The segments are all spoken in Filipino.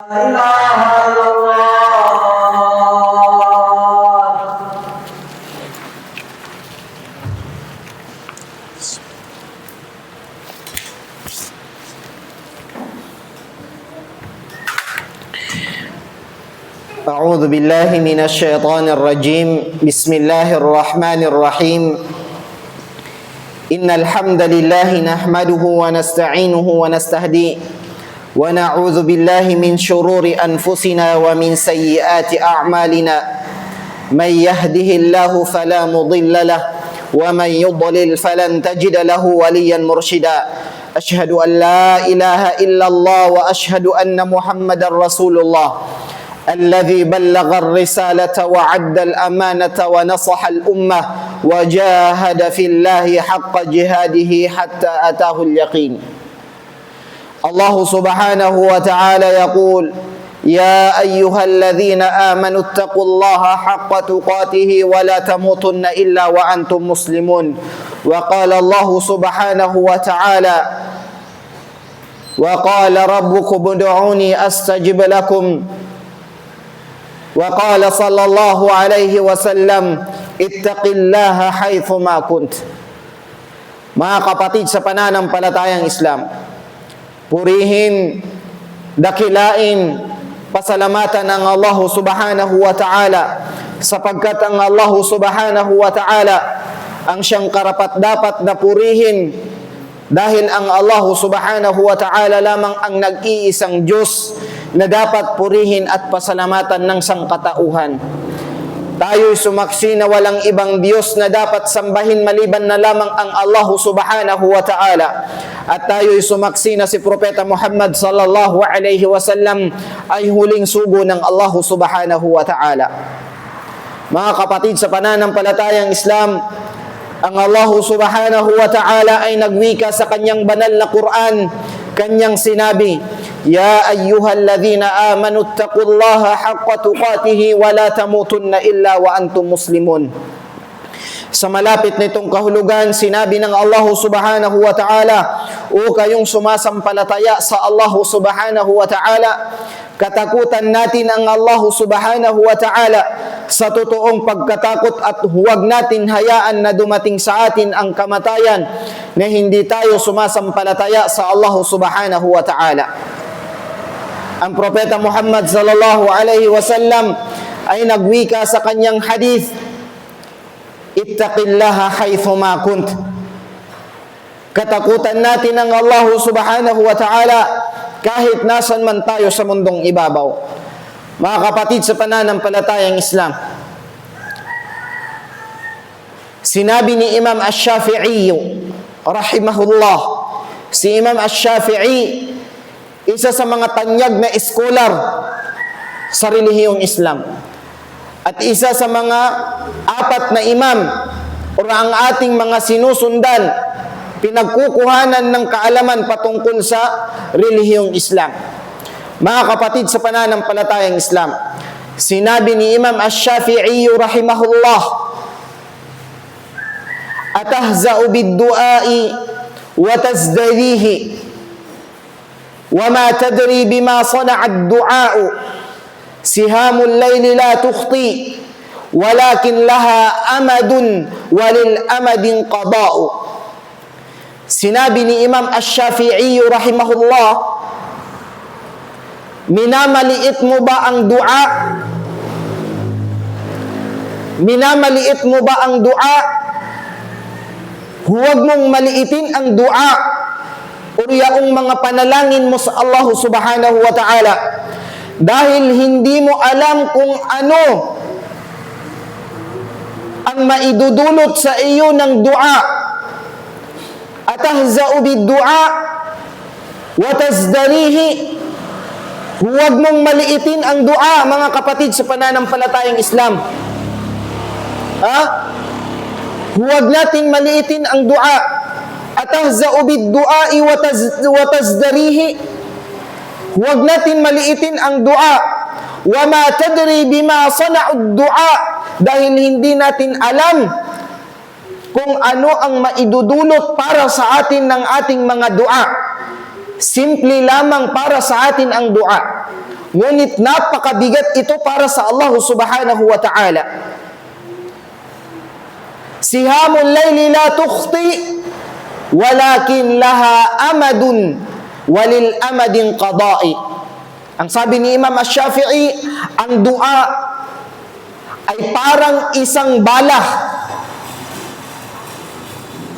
إله إلا الله. أعوذ بالله من الشيطان الرجيم. بسم الله الرحمن الرحيم. إن الحمد لله نحمده ونستعينه ونستهديه ونعوذ بالله من شرور أنفسنا ومن سيئات أعمالنا. من يهده الله فلا مضل له ومن يضلل فلن تجد له وليا مرشدا. أشهد أن لا إله إلا الله وأشهد أن محمدا رسول الله الذي بلغ الرسالة وعد الأمانة ونصح الأمة وجاهد في الله حق جهاده حتى أتاه اليقين. الله سبحانه وتعالى يقول: يا أيها الذين آمنوا اتقوا الله حق تقاته ولا تموتن إلا وأنتم مسلمون. وقال الله سبحانه وتعالى: وقال ربكم ادعوني أستجب لكم. وقال صلى الله عليه وسلم: اتق الله حيثما كنت. Mga kapatid sa pananampalatayang Islam, purihin, dakilain, pasalamatan ang Allah subhanahu wa ta'ala, sapagkat ang Allah subhanahu wa ta'ala ang siyang karapat-dapat na purihin, dahil ang Allah subhanahu wa ta'ala lamang ang nag-iisang Diyos na dapat purihin at pasalamatan ng sangkatauhan. Tayo'y sumaksi na walang ibang Diyos na dapat sambahin maliban na lamang ang Allah subhanahu wa ta'ala. At tayo'y sumaksi na si Propeta Muhammad sallallahu alaihi wasallam ay huling sugo ng Allah subhanahu wa ta'ala. Mga kapatid sa pananampalatayang Islam, ang Allah subhanahu wa ta'ala ay nagwika sa kanyang banal na Quran. Kanyang sinabi: Ya ayyuhalladhina amanu ittaqullaha haqqa tuqatihi wa la tamutunna illa wa antum muslimun. Sa malapit nitong kahulugan, sinabi ng Allah subhanahu wa ta'ala: O kayong sumasampalataya sa Allah subhanahu wa ta'ala, katakutan natin ang Allah subhanahu wa ta'ala sa totoong pagkatakot at huwag natin hayaan na dumating sa atin ang kamatayan na hindi tayo sumasampalataya sa Allah subhanahu wa ta'ala. Ang Propeta Muhammad sallallahu alaihi wasallam ay nagwika sa kanyang hadith: Ittaqillaha haythuma kunt. Katakutan natin ang Allah subhanahu wa ta'ala kahit nasan man tayo sa mundong ibabaw. Mga kapatid sa pananampalatayang Islam, sinabi ni Imam Ash-Shafi'i rahimahullah, si Imam Ash-Shafi'i, isa sa mga tanyag na scholar sa relihiyong Islam, at isa sa mga apat na imam o ang ating mga sinusundan, pinagkukuhanan ng kaalaman patungkol sa relihiyong Islam. Mga kapatid sa pananampalatayang Islam, sinabi ni Imam Ash-Shafi'i rahimahullah: Atahza'u bid-du'ai wa tazdarihi wa ma tadri bima sana'a ad-du'a'u sihamul layli la tukhti walakin laha amadun walil amadin qada'u. Sinabi ni Imam Ash-Shafi'i rahimahullah, minamaliit mo ba ang dua? Minamaliit mo ba ang dua? Huwag mong maliitin ang dua o yaong mga panalangin mo sa Allah subhanahu wa ta'ala, dahil hindi mo alam kung ano ang maidudulot sa iyo ng dua. Atahza'u bid-du'a wa tazdarihi. Huwag mong maliitin ang dua, mga kapatid sa pananampalatayang Islam. Huwag nating maliitin ang dua. Atahza'u bid-du'a'i wa tazdarihi. Huwag natin maliitin ang dua. Wa ma tadri bima sana'u ad-du'a, dahil hindi natin alam kung ano ang maidudulot para sa atin ng ating mga dua. Simple lamang para sa atin ang dua. ngunit napakabigat ito para sa Allah subhanahu wa ta'ala. Sihamul layli la tukhti walakin laha amadun walil amadin qada'i. Ang sabi ni Imam Ash-Shafi'i, ang dua ay parang isang bala.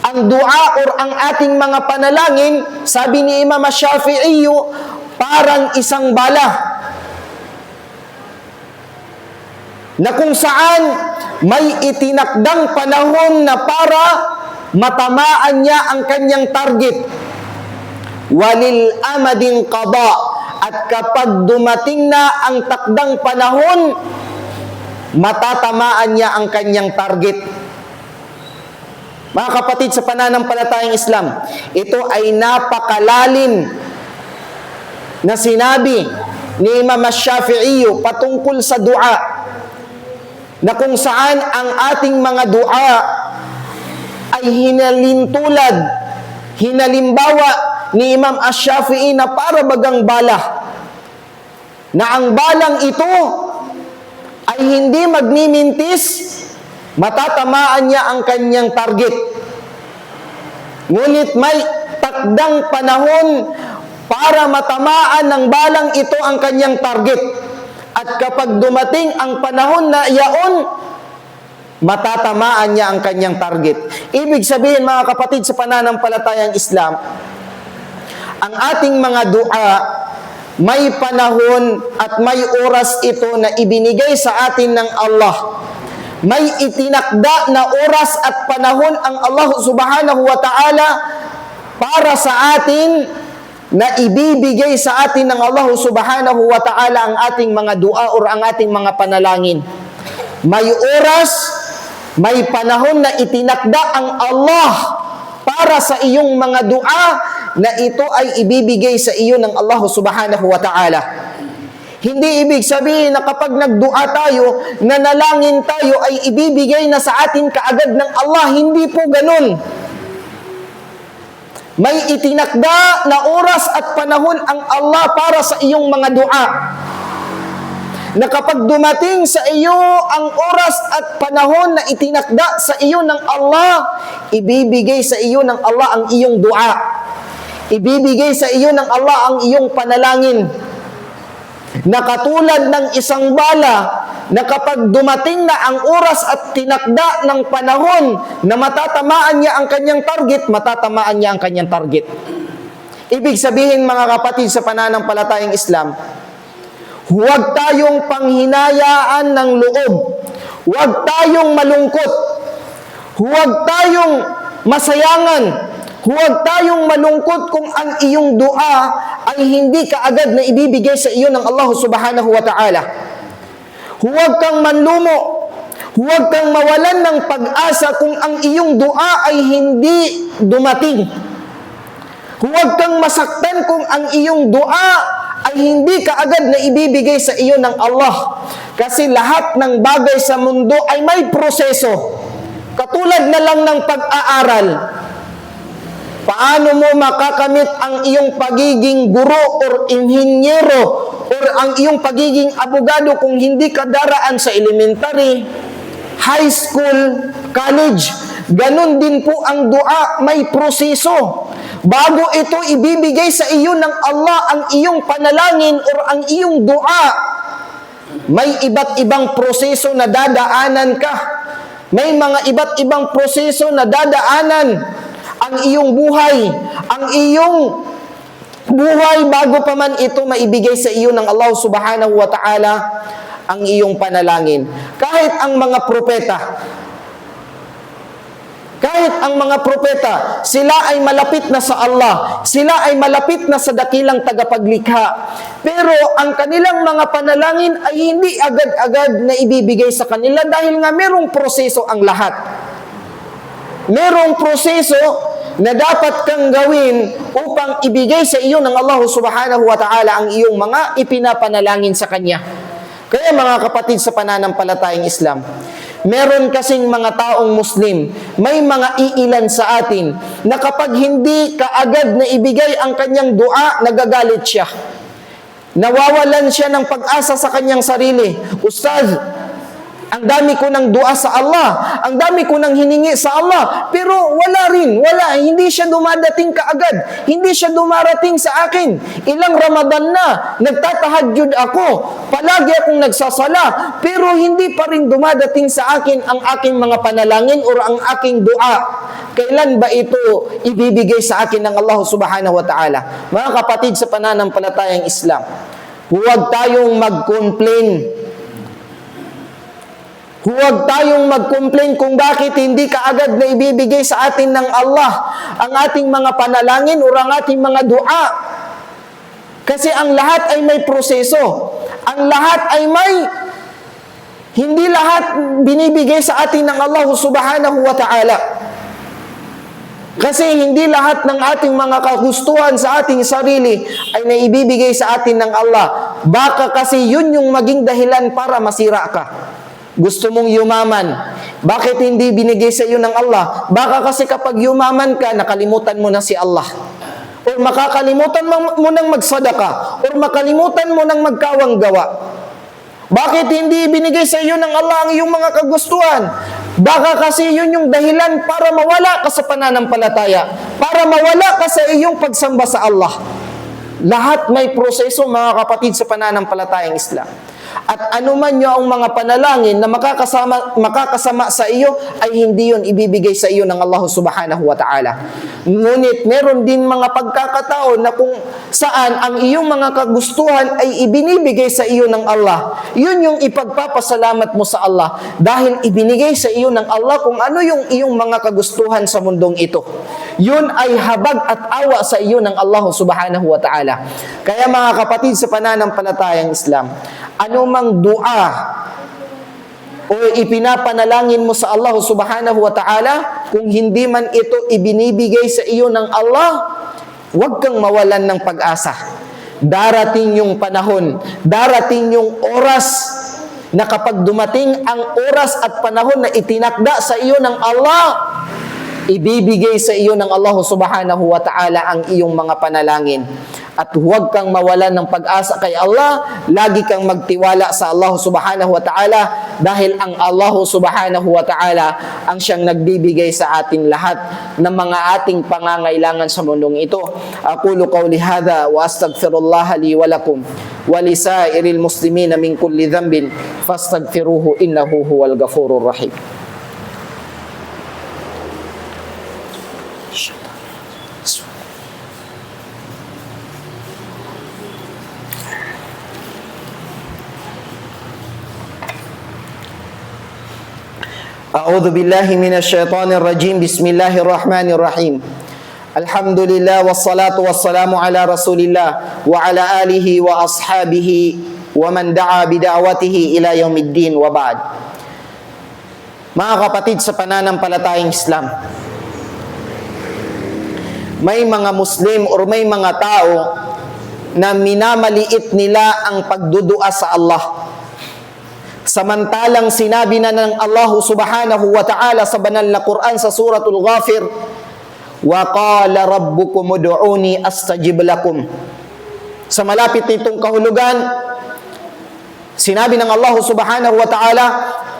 Ang dua or ang ating mga panalangin, sabi ni Imam Ash-Shafi'i, parang isang bala na kung saan may itinakdang panahon na para matamaan niya ang kanyang target. Walil amadin qada, at kapag dumating na ang takdang panahon, matatamaan niya ang kanyang target. Mga kapatid sa pananampalatayang Islam, ito ay napakalalim na sinabi ni Imam Ash-Shafi'i patungkol sa dua, na kung saan ang ating mga dua ay hinalintulad, hinalimbawa ni Imam Ash-Shafi'i na para bagang bala, na ang balang ito ay hindi magmimintis, matatamaan niya ang kanyang target. Ngunit may takdang panahon para matamaan ng balang ito ang kanyang target. At kapag dumating ang panahon na iyaon, matatamaan niya ang kanyang target. Ibig sabihin, mga kapatid sa pananampalatayang Islam, ang ating mga dua, may panahon at may oras ito na ibinigay sa atin ng Allah. May itinakda na oras at panahon ang Allah subhanahu wa ta'ala para sa atin, na ibibigay sa atin ng Allah subhanahu wa ta'ala ang ating mga dua or ang ating mga panalangin. May oras, may panahon na itinakda ang Allah para sa iyong mga dua, na ito ay ibibigay sa iyo ng Allah subhanahu wa ta'ala. Hindi ibig sabihin na kapag nagdua tayo, nanalangin tayo, ay ibibigay na sa atin kaagad ng Allah. Hindi po ganun. May itinakda na oras at panahon ang Allah para sa iyong mga dua, na kapag dumating sa iyo ang oras at panahon na itinakda sa iyo ng Allah, ibibigay sa iyo ng Allah ang iyong dua. Ibibigay sa iyo ng Allah ang iyong panalangin. Na katulad ng isang bala, na kapag dumating na ang oras at tinakda ng panahon na matatamaan niya ang kanyang target, matatamaan niya ang kanyang target. Ibig sabihin, mga kapatid sa pananampalatayang Islam, huwag tayong panghinayaan ng loob. Huwag tayong malungkot. Huwag tayong masayangan. Huwag tayong malungkot kung ang iyong dua ay hindi kaagad na ibibigay sa iyo ng Allah subhanahu wa ta'ala. Huwag kang manlumo. Huwag kang mawalan ng pag-asa kung ang iyong dua ay hindi dumating. Huwag kang masaktan kung ang iyong dua ay hindi kaagad na ibibigay sa iyo ng Allah. Kasi lahat ng bagay sa mundo ay may proseso. Katulad na lang ng pag-aaral. Paano mo makakamit ang iyong pagiging guro or inhinyero or ang iyong pagiging abogado kung hindi ka daraan sa elementary, high school, college? Ganon din po ang dua, may proseso. Bago ito ibibigay sa iyo ng Allah ang iyong panalangin or ang iyong dua, may iba't ibang proseso na dadaanan ka. May mga iba't ibang proseso na dadaanan ang iyong buhay, bago pa man ito maibigay sa iyo ng Allah subhanahu wa ta'ala ang iyong panalangin. Kahit ang mga propeta, sila ay malapit na sa Allah, sila ay malapit na sa dakilang tagapaglikha. Pero ang kanilang mga panalangin ay hindi agad-agad na ibibigay sa kanila dahil nga merong proseso ang lahat. Merong proseso na dapat kang gawin upang ibigay sa iyo ng Allah subhanahu wa ta'ala ang iyong mga ipinapanalangin sa Kanya. Kaya mga kapatid sa pananampalatayang Islam, meron kasing mga taong Muslim, may mga iilan sa atin na kapag hindi kaagad na ibigay ang kanyang dua, nagagalit siya. Nawawalan siya ng pag-asa sa kanyang sarili. Ustaz, ang dami ko ng dua sa Allah, ang dami ko ng hiningi sa Allah, pero wala, hindi siya dumadating kaagad, hindi siya dumarating sa akin. Ilang Ramadan na, nagtatahajjud ako, palagi akong nagsasala, pero hindi pa rin dumadating sa akin ang aking mga panalangin o ang aking dua. Kailan ba ito ibibigay sa akin ng Allah subhanahu wa ta'ala? Mga kapatid sa pananampalatayang Islam, huwag tayong mag-complain. Huwag tayong mag-complain kung bakit hindi kaagad na ibibigay sa atin ng Allah ang ating mga panalangin o ang ating mga dua. Kasi ang lahat ay may proseso. Ang lahat ay hindi lahat binibigay sa atin ng Allah subhanahu wa ta'ala. Kasi hindi lahat ng ating mga kagustuhan sa ating sarili ay naibibigay sa atin ng Allah. Baka kasi yun yung maging dahilan para masira ka. Gusto mong yumaman. Bakit hindi binigay sa iyo ng Allah? Baka kasi kapag yumaman ka, nakalimutan mo na si Allah. O makakalimutan mo nang magsadaka. O makalimutan mo nang magkawang gawa. Bakit hindi binigay sa iyo ng Allah ang iyong mga kagustuhan? Baka kasi yun yung dahilan para mawala ka sa pananampalataya. Para mawala ka sa iyong pagsamba sa Allah. Lahat may proseso, mga kapatid, sa pananampalatayang Islam. At anuman nyo ang mga panalangin na makakasama sa iyo, ay hindi yun ibibigay sa iyo ng Allah subhanahu wa ta'ala. Ngunit meron din mga pagkakataon na kung saan ang iyong mga kagustuhan ay ibinibigay sa iyo ng Allah. Yun yung ipagpapasalamat mo sa Allah dahil ibinigay sa iyo ng Allah kung ano yung iyong mga kagustuhan sa mundong ito. Yun ay habag at awa sa iyo ng Allah subhanahu wa ta'ala. Kaya mga kapatid sa pananampalatayang Islam, anumang dua o ipinapanalangin mo sa Allah subhanahu wa ta'ala, kung hindi man ito ibinibigay sa iyo ng Allah, huwag kang mawalan ng pag-asa. Darating yung panahon, darating yung oras na kapag dumating ang oras at panahon na itinakda sa iyo ng Allah, ibibigay sa iyo ng Allah subhanahu wa ta'ala ang iyong mga panalangin. At huwag kang mawalan ng pag-asa kay Allah, lagi kang magtiwala sa Allah subhanahu wa ta'ala dahil ang Allah subhanahu wa ta'ala ang siyang nagbibigay sa atin lahat ng mga ating pangangailangan sa mundong ito. Aqulu qawli hadha wa astaghfirullah li wa lakum wa lisairil muslimina min kulli dhanbin fastaghfiruhu innahu huwal ghafurur rahim. A'udzu billahi minasy syaithanir rajim. Bismillahirrahmanirrahim. Alhamdulillah wassalatu wassalamu ala Rasulillah wa ala alihi wa ashabihi wa man da'a bida'watihi ila yaumiddin wa ba'd. Mga kapatid sa pananampalatayang Islam, may mga Muslim o may mga tao na minamaliit nila ang pagdudua sa Allah. Samantalang sinabi na ng Allah subhanahu wa ta'ala sa banal na Quran sa suratul Ghafir, wa qala rabbukum ud'uni astajib lakum. Sa malapit nitong kahulugan, sinabi ng Allah subhanahu wa ta'ala,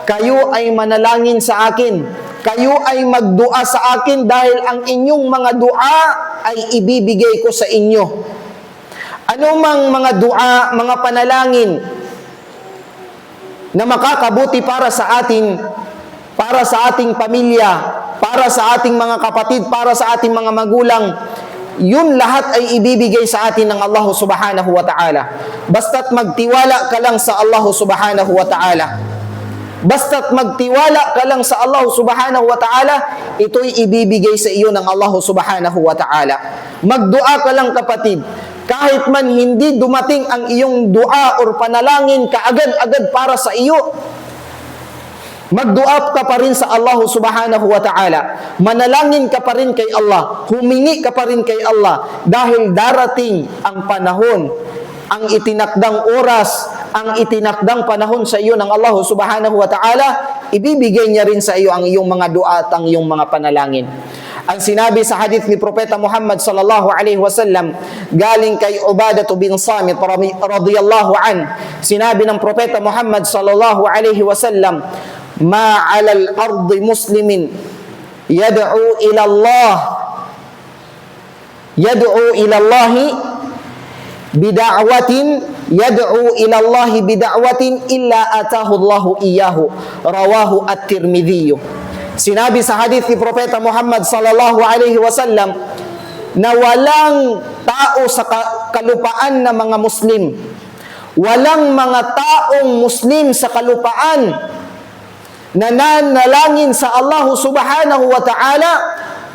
kayo ay manalangin sa akin, kayo ay magdua sa akin dahil ang inyong mga dua ay ibibigay ko sa inyo. Ano mang mga dua, mga panalangin na makakabuti para sa atin, para sa ating pamilya, para sa ating mga kapatid, para sa ating mga magulang, yun lahat ay ibibigay sa atin ng Allah subhanahu wa ta'ala. Basta't magtiwala ka lang sa Allah subhanahu wa ta'ala. Basta't magtiwala ka lang sa Allah subhanahu wa ta'ala, ito'y ibibigay sa iyo ng Allah subhanahu wa ta'ala. Magdua ka lang, kapatid. Kahit man hindi dumating ang iyong dua o panalangin kaagad-agad para sa iyo, magdua ka pa rin sa Allah subhanahu wa ta'ala. Manalangin ka pa rin kay Allah. Humingi ka pa rin kay Allah. Dahil darating ang panahon, ang itinakdang oras, ang itinakdang panahon sa iyo ng Allah subhanahu wa ta'ala, ibibigay niya rin sa iyo ang iyong mga dua at ang iyong mga panalangin. Ang sinabi sa hadith ni Propeta Muhammad sallallahu alaihi wasallam galing kay Ubadah bin Samit radhiyallahu an, sinabi ng Propeta Muhammad sallallahu alaihi wasallam, ma 'alal ardi muslimin yad'u ila Allah bida'watin illa atahu Allahu iyyahu, rawahu at-Tirmidhi. Sinabi sa hadith ni Propeta Muhammad sallallahu alaihi wasallam na walang tao sa kalupaan na mga Muslim, walang mga taong Muslim sa kalupaan na nanalangin sa Allah subhanahu wa ta'ala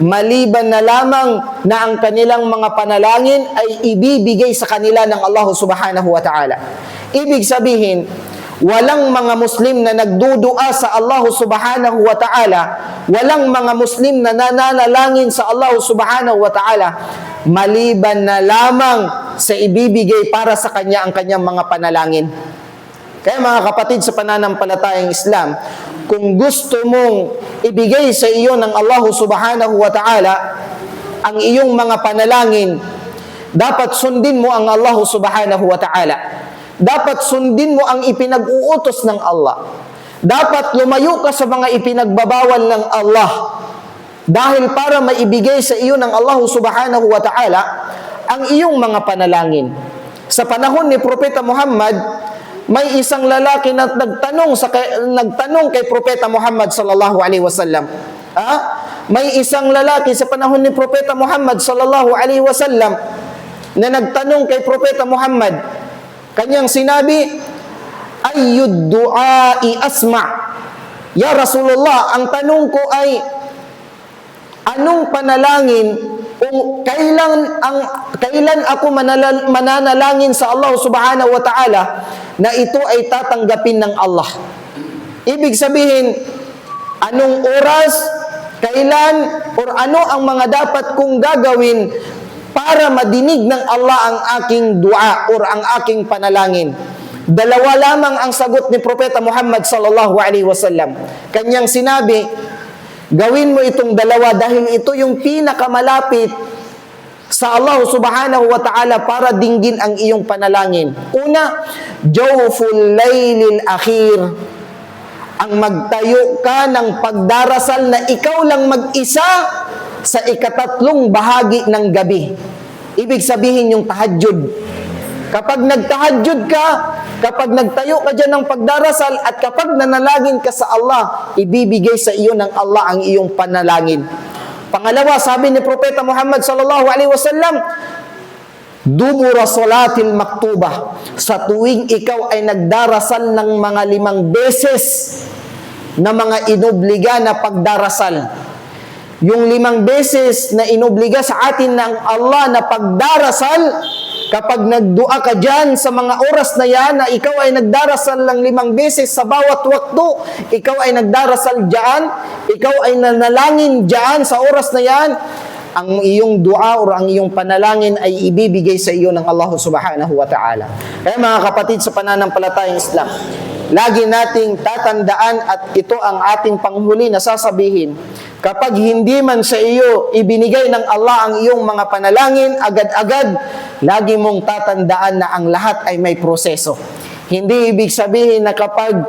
maliban na lamang na ang kanilang mga panalangin ay ibibigay sa kanila ng Allah subhanahu wa ta'ala. Ibig sabihin, walang mga Muslim na nagdudua sa Allah subhanahu wa ta'ala, walang mga Muslim na nananalangin sa Allah subhanahu wa ta'ala maliban na lamang sa ibibigay para sa kanya ang kanyang mga panalangin. Kaya mga kapatid sa pananampalatayang Islam, kung gusto mong ibigay sa iyo ng Allah subhanahu wa ta'ala ang iyong mga panalangin, dapat sundin mo ang Allah subhanahu wa ta'ala. Dapat sundin mo ang ipinag-uutos ng Allah. Dapat lumayo ka sa mga ipinagbabawal ng Allah. Dahil para maibigay sa iyo ng Allah subhanahu wa ta'ala ang iyong mga panalangin. Sa panahon ni Propeta Muhammad, may isang lalaki na nagtanong kay Propeta Muhammad sallallahu alaihi wasallam. May isang lalaki sa panahon ni Propeta Muhammad sallallahu alaihi wasallam na nagtanong kay Propeta Muhammad. Kanyang sinabi, ayyud du'ai asma'. Ya Rasulullah, ang tanong ko ay, anong panalangin kung kailan ako mananalangin sa Allah subhanahu wa ta'ala na ito ay tatanggapin ng Allah? Ibig sabihin, anong oras, kailan, or ano ang mga dapat kong gagawin para madinig ng Allah ang aking dua or ang aking panalangin? Dalawa lamang ang sagot ni Propeta Muhammad sallallahu alaihi wasallam. Kanyang sinabi, gawin mo itong dalawa dahil ito yung pinakamalapit sa Allah subhanahu wa ta'ala para dinggin ang iyong panalangin. Una, jawful laylil akhir. Ang magtayo ka ng pagdarasal na ikaw lang mag-isa sa ikatatlong bahagi ng gabi. Ibig sabihin yung tahajjud. Kapag nagtahajjud ka, kapag nagtayo ka dyan ng pagdarasal, at kapag nanalangin ka sa Allah, ibibigay sa iyo ng Allah ang iyong panalangin. Pangalawa, sabi ni Propeta Muhammad sallallahu alaihi wasallam, dubura salatil maktubah. Sa tuwing ikaw ay nagdarasal ng mga 5 beses na mga inobliga na pagdarasal. Yung 5 beses na inobliga sa atin ng Allah na pagdarasal, kapag nagdua ka dyan sa mga oras na yan, na ikaw ay nagdarasal ng 5 beses sa bawat waktu, ikaw ay nagdarasal dyan, ikaw ay nanalangin dyan sa oras na yan, ang iyong dua o ang iyong panalangin ay ibibigay sa iyo ng Allah subhanahu wa ta'ala. Kaya mga kapatid sa pananampalatayang Islam, lagi nating tatandaan at ito ang ating panghuli na sasabihin, kapag hindi man sa iyo ibinigay ng Allah ang iyong mga panalangin agad-agad, lagi mong tatandaan na ang lahat ay may proseso. Hindi ibig sabihin na kapag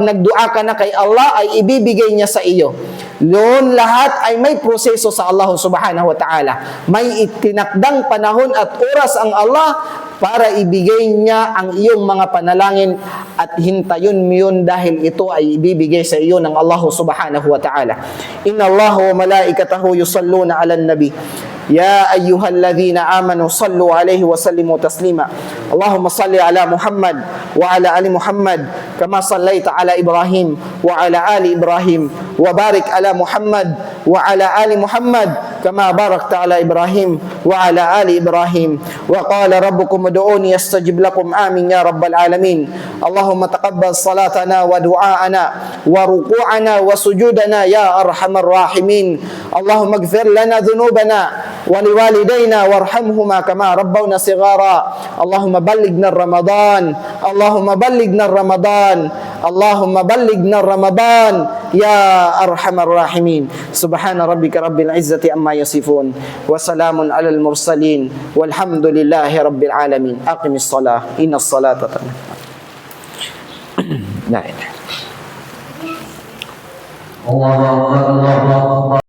nagdua ka na kay Allah ay ibibigay niya sa iyo. Noon lahat ay may proseso sa Allah subhanahu wa ta'ala. May itinakdang panahon at oras ang Allah para ibigay niya ang iyong mga panalangin at hintayon mo yun dahil ito ay ibibigay sa iyo ng Allah subhanahu wa ta'ala. Inna Allah wa malaikatahu yusalluna ala nabi. Ya ayyuhalladhina amanu sallu alaihi wa sallimu taslima. Allahumma salli ala Muhammad wa ala ali Muhammad kama sallaita ala Ibrahim wa ala ali Ibrahim wa barik ala Muhammad wa ala ali Muhammad kama barakta ala Ibrahim wa ala ali Ibrahim. Wa qala rabbukum ud'uni astajib lakum amin ya rabbal alamin. Allahumma taqabbal salatana wa du'aana wa ruku'ana wa sujudana ya arhamar rahimin. Allahumma ighfir lana dhunubana ولوالدينا وارحمهما كما ربونا صغارا. اللهم بلغنا رمضان، اللهم بلغنا رمضان، Allahumma ballighna Ramadan ya arhamar rahimin. Subhana rabbika rabbil izzati amma yasifun wa salamun alal mursalin walhamdulillahi rabbil alamin. Aqimis salah, innas salata tanha. La ilaha. Allahu Akbar, Allahu Akbar.